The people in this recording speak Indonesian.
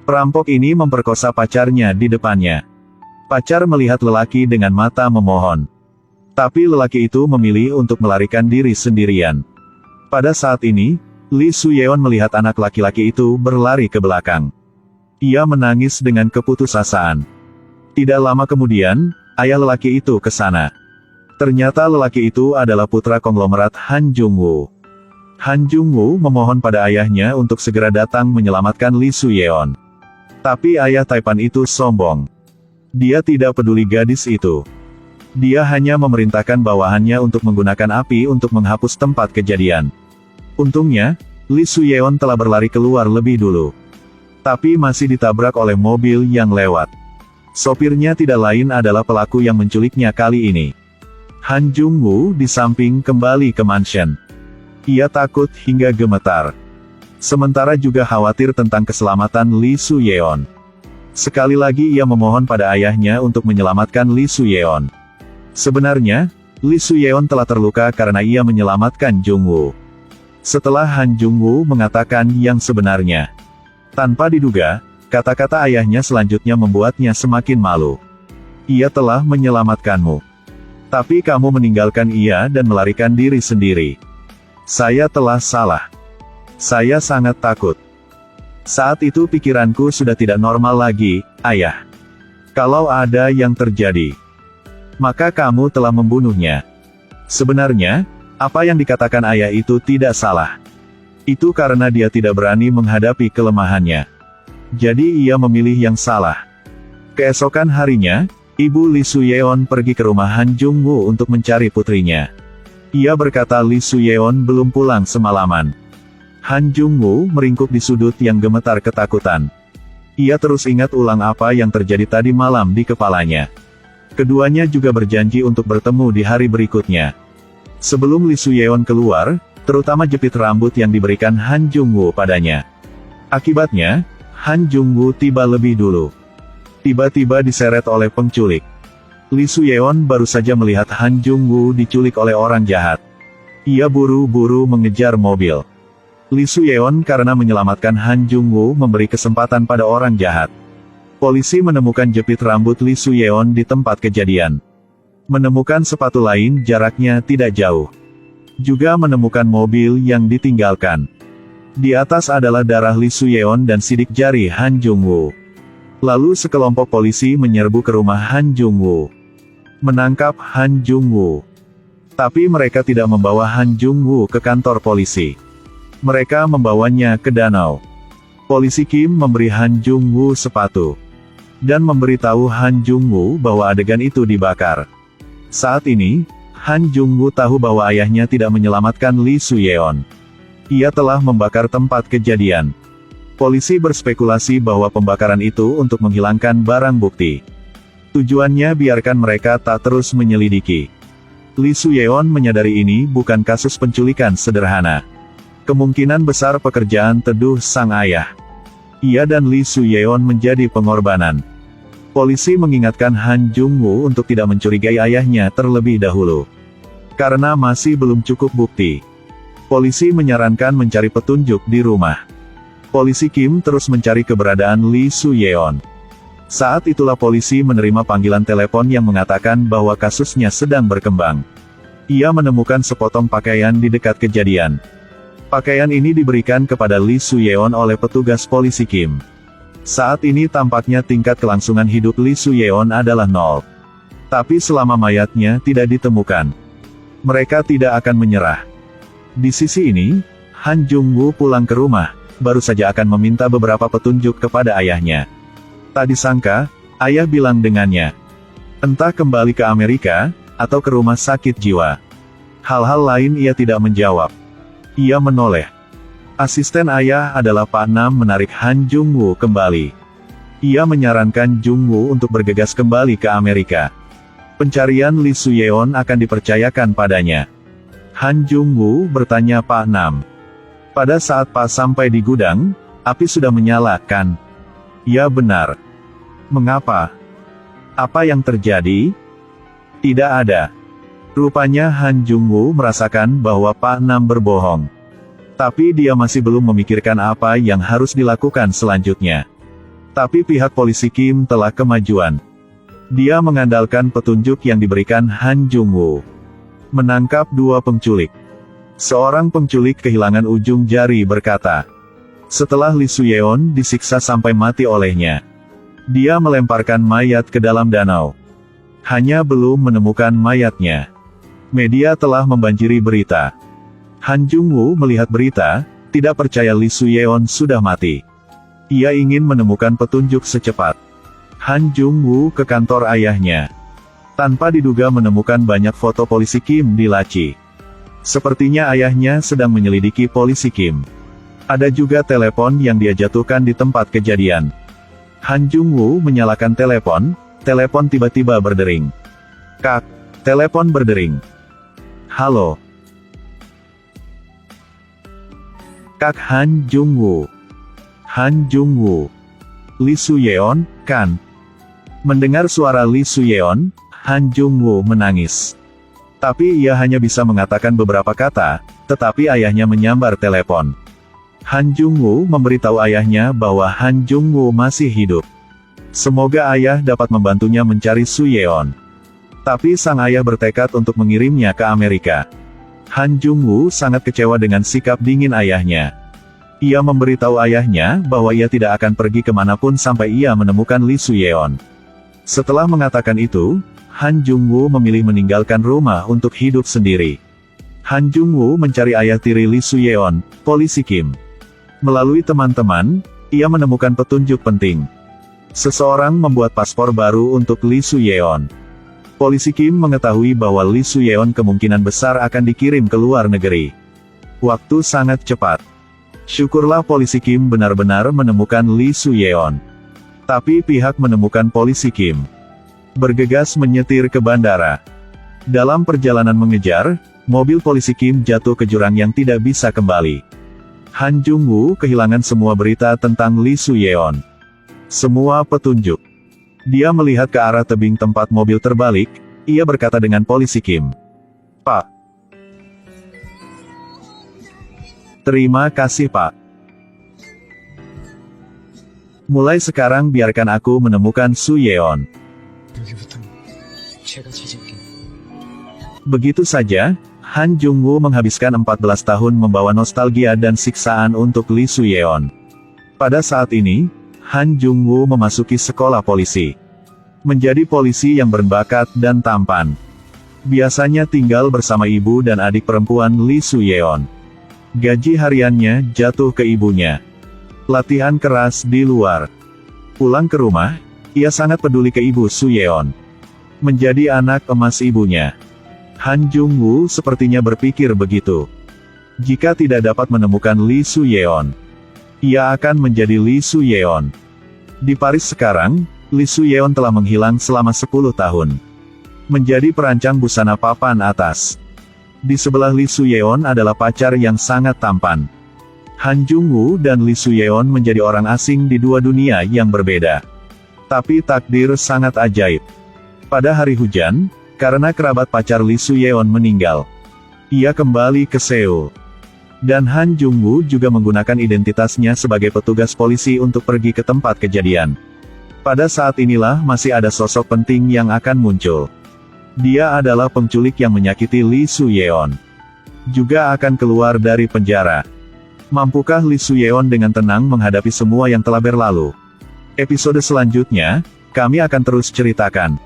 Perampok ini memperkosa pacarnya di depannya. Pacar melihat lelaki dengan mata memohon. Tapi lelaki itu memilih untuk melarikan diri sendirian. Pada saat ini, Lee Soo-yeon melihat anak laki-laki itu berlari ke belakang. Ia menangis dengan keputusasaan. Tidak lama kemudian, ayah lelaki itu ke sana. Ternyata lelaki itu adalah putra konglomerat Han Jung-woo. Han Jung-woo memohon pada ayahnya untuk segera datang menyelamatkan Lee Soo-yeon. Tapi ayah Taipan itu sombong. Dia tidak peduli gadis itu. Dia hanya memerintahkan bawahannya untuk menggunakan api untuk menghapus tempat kejadian. Untungnya, Lee Soo-yeon telah berlari keluar lebih dulu. Tapi masih ditabrak oleh mobil yang lewat. Sopirnya tidak lain adalah pelaku yang menculiknya kali ini. Han Jung-woo di samping kembali ke mansion. Ia takut hingga gemetar. Sementara juga khawatir tentang keselamatan Lee Soo-yeon. Sekali lagi ia memohon pada ayahnya untuk menyelamatkan Lee Soo-yeon. Sebenarnya, Lee Soo-yeon telah terluka karena ia menyelamatkan Jung-woo. Setelah Han Jung-woo mengatakan yang sebenarnya. Tanpa diduga, kata-kata ayahnya selanjutnya membuatnya semakin malu. Ia telah menyelamatkanmu. Tapi kamu meninggalkan ia dan melarikan diri sendiri. Saya telah salah. Saya sangat takut. Saat itu pikiranku sudah tidak normal lagi, ayah. Kalau ada yang terjadi, maka kamu telah membunuhnya. Sebenarnya, apa yang dikatakan ayah itu tidak salah. Itu karena dia tidak berani menghadapi kelemahannya. Jadi ia memilih yang salah. Keesokan harinya, Ibu Lee Soo-yeon pergi ke rumah Han Jung-woo untuk mencari putrinya. Ia berkata Lee Soo-yeon belum pulang semalaman. Han Jung-woo meringkuk di sudut yang gemetar ketakutan. Ia terus ingat ulang apa yang terjadi tadi malam di kepalanya. Keduanya juga berjanji untuk bertemu di hari berikutnya. Sebelum Lee Soo-yeon keluar, terutama jepit rambut yang diberikan Han Jung-woo padanya. Akibatnya, Han Jung-woo tiba lebih dulu. Tiba-tiba diseret oleh penculik. Lee Soo-yeon baru saja melihat Han Jung-woo diculik oleh orang jahat. Ia buru-buru mengejar mobil. Lee Soo-yeon karena menyelamatkan Han Jung-woo memberi kesempatan pada orang jahat. Polisi menemukan jepit rambut Lee Soo-yeon di tempat kejadian. Menemukan sepatu lain jaraknya tidak jauh. Juga menemukan mobil yang ditinggalkan. Di atas adalah darah Lee Soo-yeon dan sidik jari Han Jung-woo. Lalu sekelompok polisi menyerbu ke rumah Han Jung-woo. Menangkap Han Jung-woo. Tapi mereka tidak membawa Han Jung-woo ke kantor polisi. Mereka membawanya ke danau. Polisi Kim memberi Han Jung-woo sepatu. Dan memberitahu Han Jung-woo bahwa adegan itu dibakar. Saat ini, Han Jung-woo tahu bahwa ayahnya tidak menyelamatkan Lee Soo-yeon. Ia telah membakar tempat kejadian. Polisi berspekulasi bahwa pembakaran itu untuk menghilangkan barang bukti. Tujuannya biarkan mereka tak terus menyelidiki. Lee Soo-yeon menyadari ini bukan kasus penculikan sederhana. Kemungkinan besar pekerjaan teduh sang ayah. Ia dan Lee Soo-yeon menjadi pengorbanan. Polisi mengingatkan Han Jung-woo untuk tidak mencurigai ayahnya terlebih dahulu. Karena masih belum cukup bukti. Polisi menyarankan mencari petunjuk di rumah. Polisi Kim terus mencari keberadaan Lee Soo-yeon. Saat itulah polisi menerima panggilan telepon yang mengatakan bahwa kasusnya sedang berkembang. Ia menemukan sepotong pakaian di dekat kejadian. Pakaian ini diberikan kepada Lee Soo-yeon oleh petugas polisi Kim. Saat ini tampaknya tingkat kelangsungan hidup Lee Soo-yeon adalah 0. Tapi selama mayatnya tidak ditemukan, mereka tidak akan menyerah. Di sisi ini, Han Jung-woo pulang ke rumah, baru saja akan meminta beberapa petunjuk kepada ayahnya. Tak disangka, ayah bilang dengannya, entah kembali ke Amerika, atau ke rumah sakit jiwa. Hal-hal lain ia tidak menjawab. Ia menoleh. Asisten ayah adalah Pak Nam menarik Han Jung-woo kembali. Ia menyarankan Jung-woo untuk bergegas kembali ke Amerika. Pencarian Lee Soo-yeon akan dipercayakan padanya. Han Jung-woo bertanya Pak Nam. Pada saat Pak sampai di gudang, api sudah menyala, kan? Ya benar. Mengapa? Apa yang terjadi? Tidak ada. Rupanya Han Jung-woo merasakan bahwa Pak Nam berbohong. Tapi dia masih belum memikirkan apa yang harus dilakukan selanjutnya. Tapi pihak polisi Kim telah kemajuan. Dia mengandalkan petunjuk yang diberikan Han Jung-woo. Menangkap 2 penculik. Seorang penculik kehilangan ujung jari berkata, setelah Lee Soo-yeon disiksa sampai mati olehnya, dia melemparkan mayat ke dalam danau. Hanya belum menemukan mayatnya. Media telah membanjiri berita. Han Jung-woo melihat berita, tidak percaya Lee Soo-yeon sudah mati. Ia ingin menemukan petunjuk secepat. Han Jung-woo ke kantor ayahnya. Tanpa diduga menemukan banyak foto polisi Kim di laci. Sepertinya ayahnya sedang menyelidiki polisi Kim. Ada juga telepon yang dia jatuhkan di tempat kejadian. Han Jung-woo menyalakan telepon tiba-tiba berdering. Kak, telepon berdering. Halo. Kak Han Jung-woo. Han Jung-woo. Lee Soo-yeon, kan? Mendengar suara Lee Soo-yeon, Han Jung-woo menangis. Tapi ia hanya bisa mengatakan beberapa kata, tetapi ayahnya menyambar telepon. Han Jung-woo memberitahu ayahnya bahwa Han Jung-woo masih hidup. Semoga ayah dapat membantunya mencari Soo-yeon. Tapi sang ayah bertekad untuk mengirimnya ke Amerika. Han Jung-woo sangat kecewa dengan sikap dingin ayahnya. Ia memberitahu ayahnya bahwa ia tidak akan pergi kemanapun sampai ia menemukan Lee Soo-yeon. Setelah mengatakan itu, Han Jung-woo memilih meninggalkan rumah untuk hidup sendiri. Han Jung-woo mencari ayah tiri Lee Soo-yeon, polisi Kim. Melalui teman-teman, ia menemukan petunjuk penting. Seseorang membuat paspor baru untuk Lee Soo-yeon. Polisi Kim mengetahui bahwa Lee Soo-yeon kemungkinan besar akan dikirim ke luar negeri. Waktu sangat cepat. Syukurlah polisi Kim benar-benar menemukan Lee Soo-yeon. Tapi pihak menemukan polisi Kim bergegas menyetir ke bandara. Dalam perjalanan mengejar, mobil polisi Kim jatuh ke jurang yang tidak bisa kembali. Han Jung-woo kehilangan semua berita tentang Lee Soo-yeon. Semua petunjuk. Dia melihat ke arah tebing tempat mobil terbalik, ia berkata dengan polisi Kim. Pak. Terima kasih Pak. Mulai sekarang biarkan aku menemukan Soo-yeon. Begitu saja, Han Jung-woo menghabiskan 14 tahun membawa nostalgia dan siksaan untuk Lee Soo-yeon. Pada saat ini, Han Jung-woo memasuki sekolah polisi. Menjadi polisi yang berbakat dan tampan. Biasanya tinggal bersama ibu dan adik perempuan Lee Soo-yeon. Gaji hariannya jatuh ke ibunya. Latihan keras di luar. Pulang ke rumah, ia sangat peduli ke ibu Soo-yeon. Menjadi anak emas ibunya. Han Jung-woo sepertinya berpikir begitu. Jika tidak dapat menemukan Lee Soo-yeon, ia akan menjadi Lee Soo-yeon. Di Paris sekarang, Lee Soo-yeon telah menghilang selama 10 tahun. Menjadi perancang busana papan atas. Di sebelah Lee Soo-yeon adalah pacar yang sangat tampan. Han Jung-woo dan Lee Soo-yeon menjadi orang asing di dua dunia yang berbeda. Tapi takdir sangat ajaib. Pada hari hujan, karena kerabat pacar Lee Soo-yeon meninggal, ia kembali ke Seoul. Dan Han Jung-woo juga menggunakan identitasnya sebagai petugas polisi untuk pergi ke tempat kejadian. Pada saat inilah masih ada sosok penting yang akan muncul. Dia adalah penculik yang menyakiti Lee Soo-yeon. Juga akan keluar dari penjara. Mampukah Lee Soo-yeon dengan tenang menghadapi semua yang telah berlalu? Episode selanjutnya, kami akan terus ceritakan.